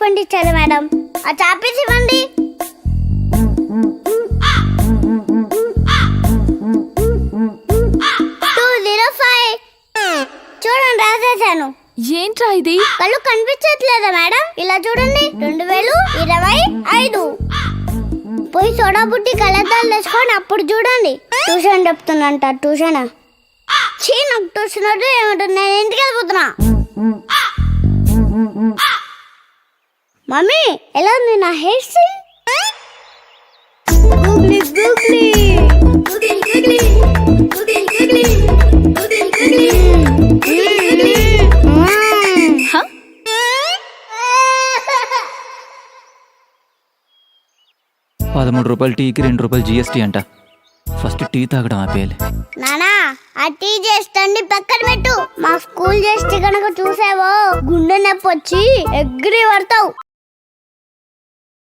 పండించాలి మేడం. ఆ చాపీస్ ఇవ్వండి. 205 చూడండి రాసేసాను. ఏంట్రా ఇది? కళ్ళు కనిపించట్లేదా మేడం? ఇలా చూడండి. 2025. పోయి సోడా బుట్టి కళ్ళద్దాలు తెచ్చుకొని అప్పుడు చూడండి. ట్యూషన్ చెప్తున్నంట. ట్యూషన్ చీ, నాకు ట్యూషన్ వద్దు ఏమంటుంది. నేను ఇంటికి వెళ్ళిపోతున్నా. మమ్మీ ఎలా ఉంది నా hair style? Googly googly googly googly googly googly googly googly. హ? 13 రూపాయలు టీకి 2 రూపాయలు GST అంట. ఫస్ట్ టీ తాగడం ఆపేయాలి. నానా ఆ టీ చేస్తండి పక్కన పెట్టు. మా స్కూల్ చేస్తే కనుక చూసావో గుండె నొప్పి వచ్చి ఎగిరి పడతావు.